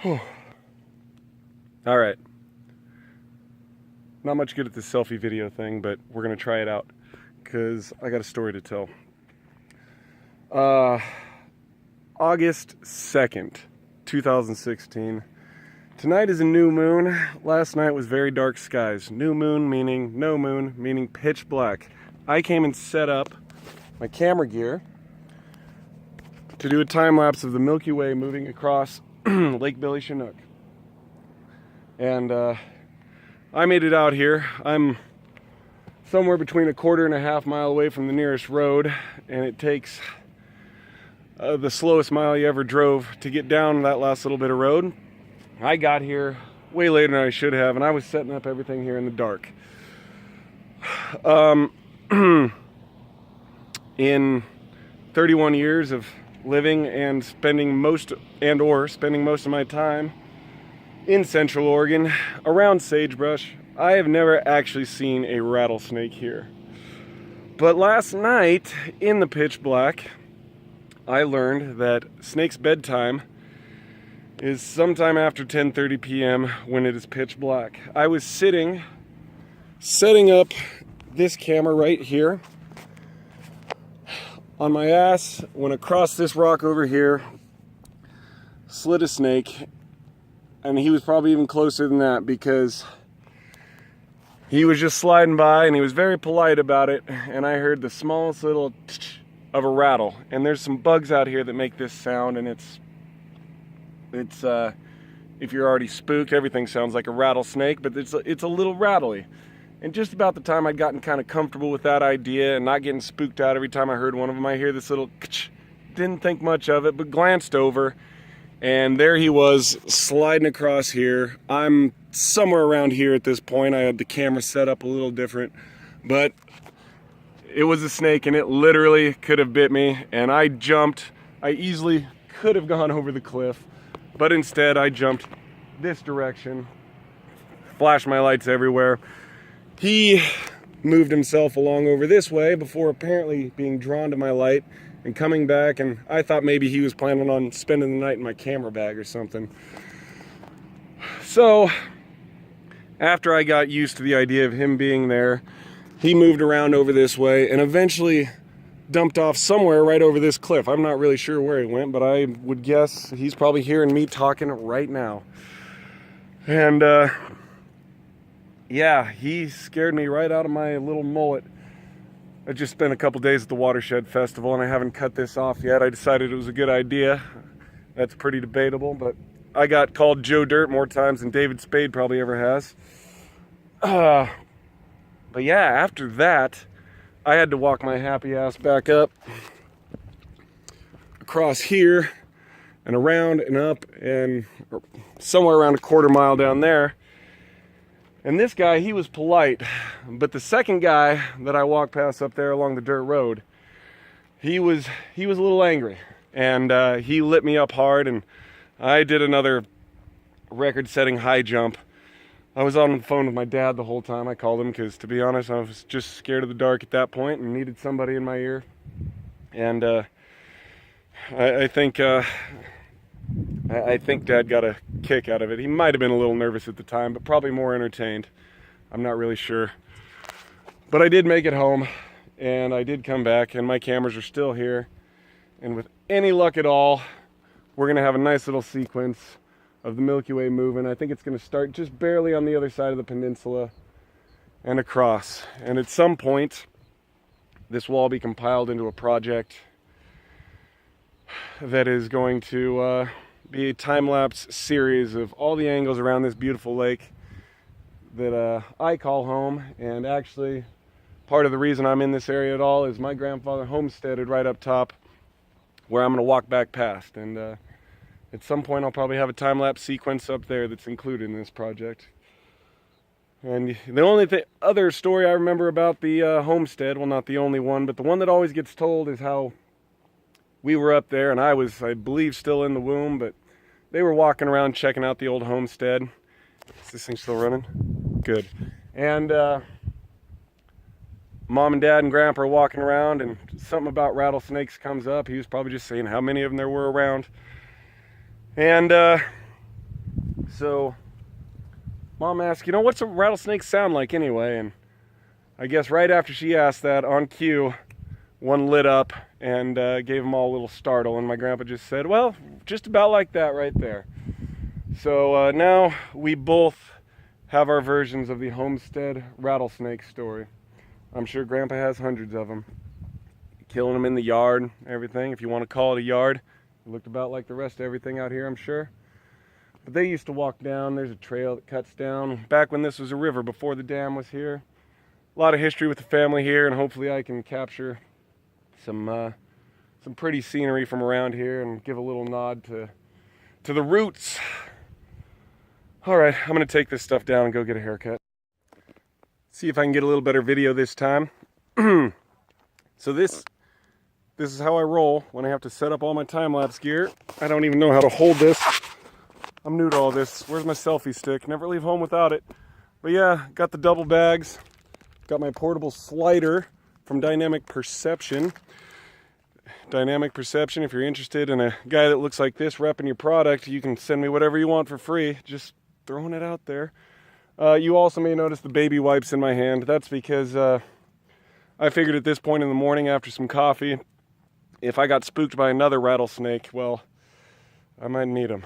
All right. Not much good at this selfie video thing, but we're gonna try it out because I got a story to tell. August 2nd, 2016. Tonight is a new moon. Last night was very dark skies. New moon meaning no moon, meaning pitch black. I came and set up my camera gear to do a time lapse of the Milky Way moving across Lake Billy Chinook. And I made it out here. I'm somewhere between 1.25 miles away from the nearest road, and it takes the slowest mile you ever drove to get down that last little bit of road. I got here way later than I should have, and I was setting up everything here in the dark. In 31 years of living and spending most of my time in Central Oregon around sagebrush, I have never actually seen a rattlesnake here. But last night in the pitch black, I learned that snake's bedtime is sometime after 10:30 p.m. when it is pitch black. I was setting up this camera right here on my ass when across this rock over here slid a snake, and he was probably even closer than that because he was just sliding by and he was very polite about it, and I heard the smallest little tch of a rattle. And there's some bugs out here that make this sound, and it's if you're already spooked, everything sounds like a rattlesnake, but it's a little rattly. And just about the time I'd gotten kind of comfortable with that idea and not getting spooked out every time I heard one of them, I hear this little tch. Didn't think much of it, but glanced over, and there he was sliding across here. I'm somewhere around here at this point. I had the camera set up a little different, but it was a snake, and it literally could have bit me, and I jumped. I easily could have gone over the cliff, but instead I jumped this direction, flashed my lights everywhere. He moved himself along over this way before apparently being drawn to my light and coming back, and I thought maybe he was planning on spending the night in my camera bag or something. So after I got used to the idea of him being there, he moved around over this way and eventually dumped off somewhere right over this cliff. I'm not really sure where he went, but I would guess he's probably hearing me talking right now. And yeah, he scared me right out of my little mullet. I just spent a couple days at the Watershed Festival, and I haven't cut this off yet. I decided it was a good idea. That's pretty debatable, but I got called Joe Dirt more times than David Spade probably ever has. But yeah, after that, I had to walk my happy ass back up across here and around and up and somewhere around 1/4 mile down there. And this guy, he was polite, but the second guy that I walked past up there along the dirt road, he was a little angry, and he lit me up hard, and I did another record-setting high jump. I was on the phone with my dad the whole time. I called him because, to be honest, I was just scared of the dark at that point and needed somebody in my ear. And I think Dad got a kick out of it. He might have been a little nervous at the time, but probably more entertained. I'm not really sure. But I did make it home, and I did come back, and my cameras are still here. And with any luck at all, we're going to have a nice little sequence of the Milky Way moving. I think it's going to start just barely on the other side of the peninsula and across. And at some point, this will all be compiled into a project that is going to be a time-lapse series of all the angles around this beautiful lake that I call home. And actually, part of the reason I'm in this area at all is my grandfather homesteaded right up top where I'm going to walk back past. And at some point, I'll probably have a time-lapse sequence up there that's included in this project. And the only other story I remember about the homestead, well, not the only one, but the one that always gets told is how we were up there, and I was, I believe, still in the womb, but they were walking around checking out the old homestead. Is this thing still running? Good. And Mom and Dad and Grandpa are walking around, and something about rattlesnakes comes up. He was probably just saying how many of them there were around. And So Mom asked, what's a rattlesnake sound like anyway? And I guess right after she asked that, on cue, one lit up and gave them all a little startle. And my grandpa just said, well, just about like that right there. So now we both have our versions of the homestead rattlesnake story. I'm sure Grandpa has hundreds of them. Killing them in the yard, everything, if you want to call it a yard. It looked about like the rest of everything out here, I'm sure. But they used to walk down. There's a trail that cuts down. Back when this was a river, before the dam was here. A lot of history with the family here, and hopefully I can capture some pretty scenery from around here and give a little nod to the roots. All right, I'm gonna take this stuff down and go get a haircut. See if I can get a little better video this time. So this is how I roll when I have to set up all my time-lapse gear. I don't even know how to hold this. I'm new to all this. Where's my selfie stick? Never leave home without it. But yeah, got the double bags. Got my portable slider from Dynamic Perception. Dynamic Perception, if you're interested in a guy that looks like this repping your product, you can send me whatever you want for free. Just throwing it out there. You also may notice the baby wipes in my hand. That's because I figured at this point in the morning after some coffee, if I got spooked by another rattlesnake, well, I might need them.